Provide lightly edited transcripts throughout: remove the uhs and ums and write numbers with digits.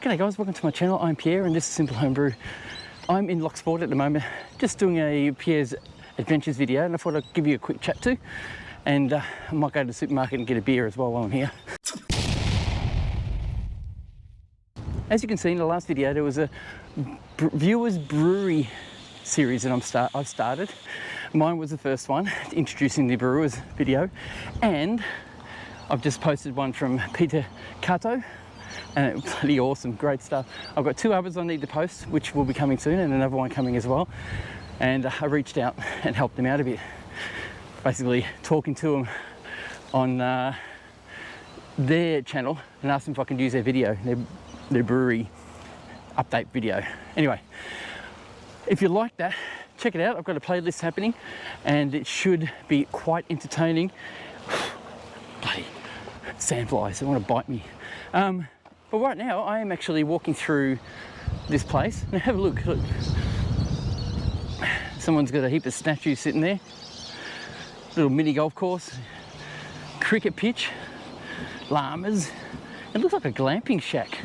G'day guys, welcome to my channel. I'm Pierre and this is Simple Homebrew. I'm in Loch Sport at the moment, just doing a Pierre's Adventures video, and I thought I'd give you a quick chat too. And I might go to the supermarket and get a beer as well while I'm here. As you can see in the last video, there was a viewers brewery series that I've started. Mine was the first one, introducing the brewers video, and I've just posted one from Peter Cato, and it was bloody awesome, great stuff. I've got 2 others I need to post, which will be coming soon, and another one coming as well. And I reached out and helped them out a bit, basically talking to them on their channel and asked them if I can use their video, their brewery update video. Anyway, if you like that, check it out. I've got a playlist happening and it should be quite entertaining. Bloody sandflies, they want to bite me. But right now I am actually walking through this place. Now have a look. Look. Someone's got a heap of statues sitting there. Little mini golf course, cricket pitch, llamas. It looks like a glamping shack.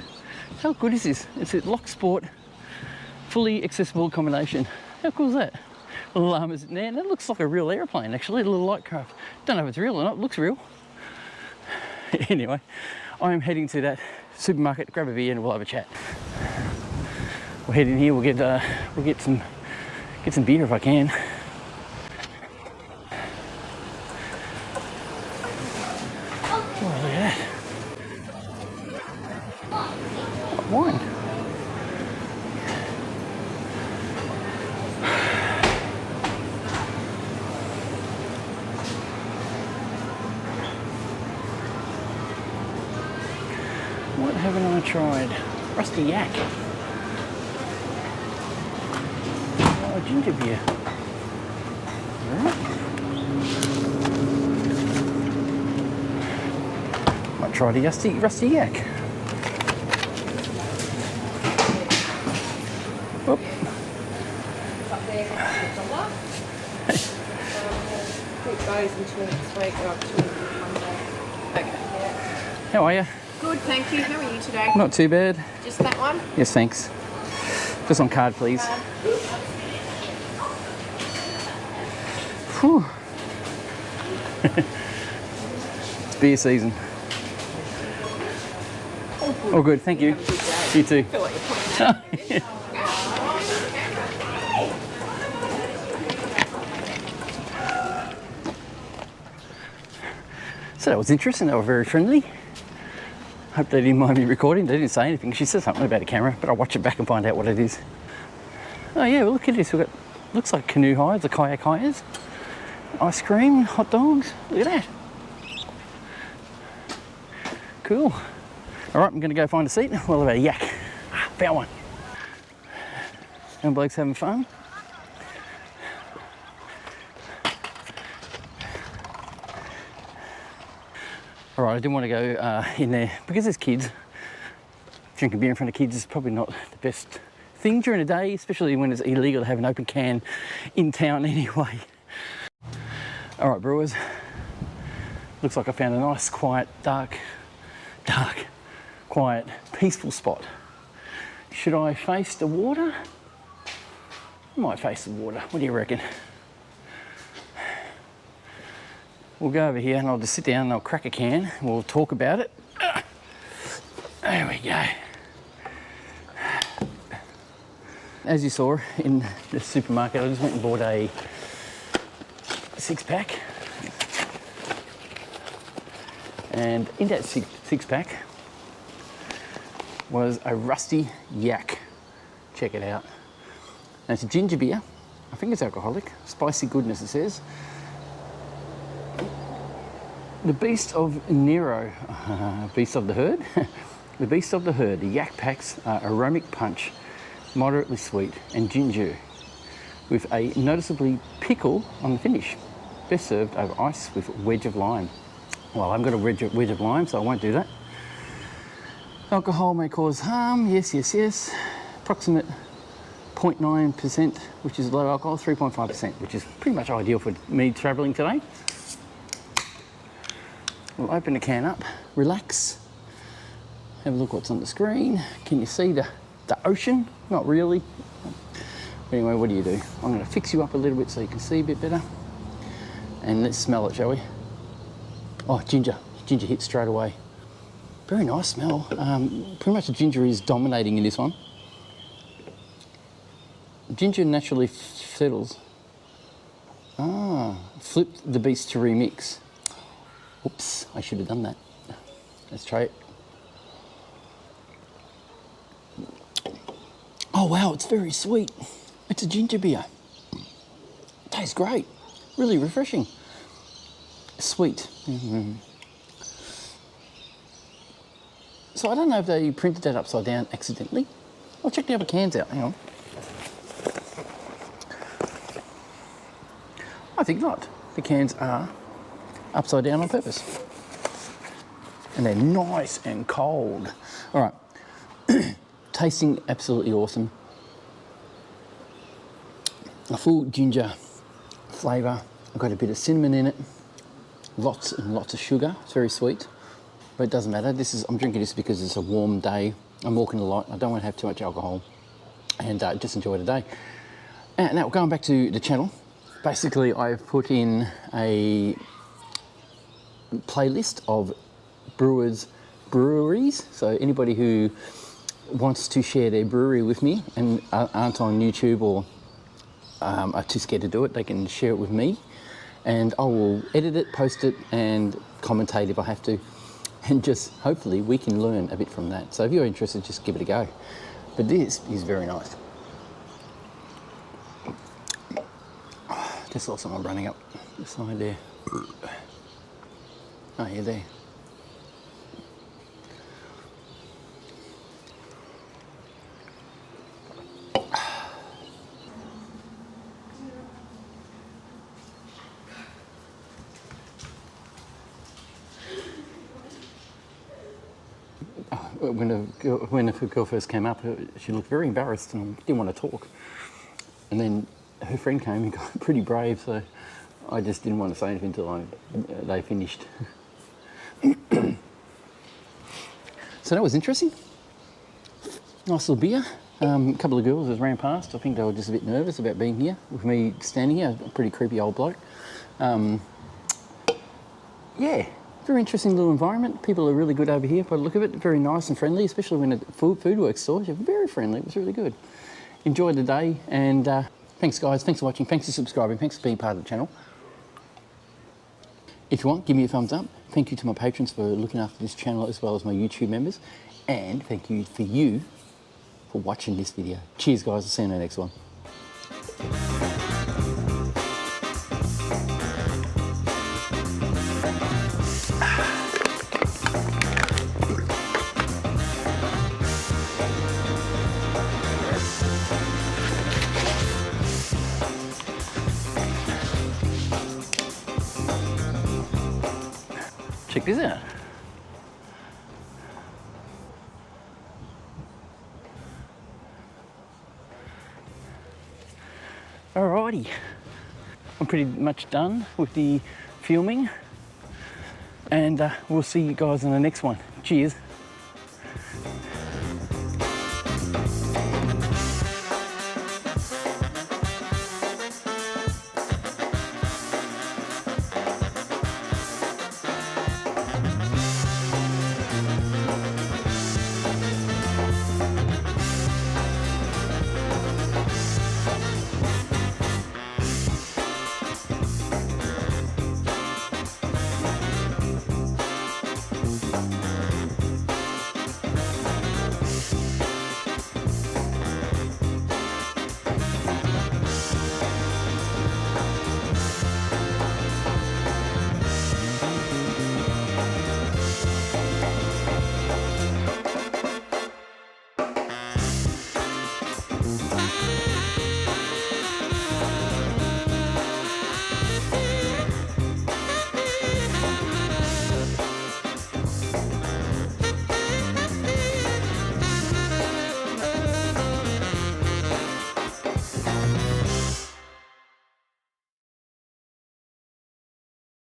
How good is this? It's a Loch Sport, fully accessible accommodation. How cool is that? Little llamas in there, and it looks like a real airplane actually, a little light craft. Don't know if it's real or not, it looks real. Anyway, I'm heading to that supermarket, grab a beer and we'll have a chat. We'll head in here, we'll get some beer if I can. Oh, look at that. Wine. What haven't I tried? Rusty Yak. Oh, ginger beer. Right. Might try the Rusty Yak. Whoop. How are you? Good, thank you. How are you today? Not too bad. Just that one? Yes, thanks. Just on card, please. Whew. It's beer season. Oh, good, thank you. You too. So that was interesting. They were very friendly. Hope they didn't mind me recording. They didn't say anything. She said something about a camera, but I'll watch it back and find out what it is. Oh yeah, well, look at this. We've got, looks like canoe hires, or kayak hires. Ice cream, hot dogs. Look at that. Cool. All right, I'm going to go find a seat. We'll have a yak. Found one. And blokes having fun. All right, I didn't want to go in there because there's kids. Drinking beer in front of kids is probably not the best thing during the day, especially when it's illegal to have an open can in town anyway. All right, brewers. Looks like I found a nice, quiet, quiet, peaceful spot. Should I face the water? I might face the water. What do you reckon? We'll go over here and I'll just sit down and I'll crack a can. We'll talk about it. There we go. As you saw in the supermarket, I just went and bought a 6-pack. And in that six-pack was a Rusty Yak. Check it out. And it's a ginger beer. I think it's alcoholic. Spicy goodness, it says. The Beast of Nero, Beast of the Herd. The Beast of the Herd. The Yak packs are aromatic punch, moderately sweet, and ginger, with a noticeably pickle on the finish. Best served over ice with wedge of lime. Well, I haven't got a wedge of lime, so I won't do that. Alcohol may cause harm. Yes, yes, yes. Approximate 0.9%, which is low alcohol. 3.5%, which is pretty much ideal for me travelling today. We'll open the can up, relax, Have a look what's on the screen. Can you see the ocean? Not really. Anyway, what do? I'm going to fix you up a little bit so you can see a bit better. And let's smell it, shall we? Oh, ginger. Ginger hits straight away. Very nice smell. Pretty much the ginger is dominating in this one. Ginger naturally settles. Flip the beast to remix. Oops, I should have done that. Let's try it. Oh wow, it's very sweet. It's a ginger beer. Tastes great. Really refreshing. Sweet. So I don't know if they printed that upside down accidentally. I'll check the other cans out. Hang on. I think not. The cans are upside down on purpose. And they're nice and cold. All right. Tasting absolutely awesome. A full ginger flavour. I've got a bit of cinnamon in it. Lots and lots of sugar. It's very sweet, but it doesn't matter. I'm drinking this because it's a warm day. I'm walking a lot. I don't want to have too much alcohol, and just enjoy the day. And now going back to the channel. Basically, I've put in a playlist of breweries. So anybody who wants to share their brewery with me and aren't on YouTube or are too scared to do it, they can share it with me, and I will edit it, post it, and commentate if I have to, and just hopefully we can learn a bit from that. So if you're interested, just give it a go. But this is very nice. Just saw someone running up the side there. Oh, yeah, there. When the girl first came up, she looked very embarrassed and didn't want to talk. And then her friend came and got pretty brave, so I just didn't want to say anything until they finished. So that was interesting. Nice little beer. A couple of girls just ran past. I think they were just a bit nervous about being here with me standing here. A pretty creepy old bloke. Yeah. Very interesting little environment. People are really good over here by the look of it. Very nice and friendly, especially when at food work stores. They're very friendly. It was really good. Enjoyed the day, and thanks guys. Thanks for watching. Thanks for subscribing. Thanks for being part of the channel. If you want, give me a thumbs up. Thank you to my patrons for looking after this channel as well as my YouTube members. And thank you for watching this video. Cheers guys. I'll see you in the next one. Check this out. Alrighty, I'm pretty much done with the filming, and we'll see you guys in the next one. Cheers.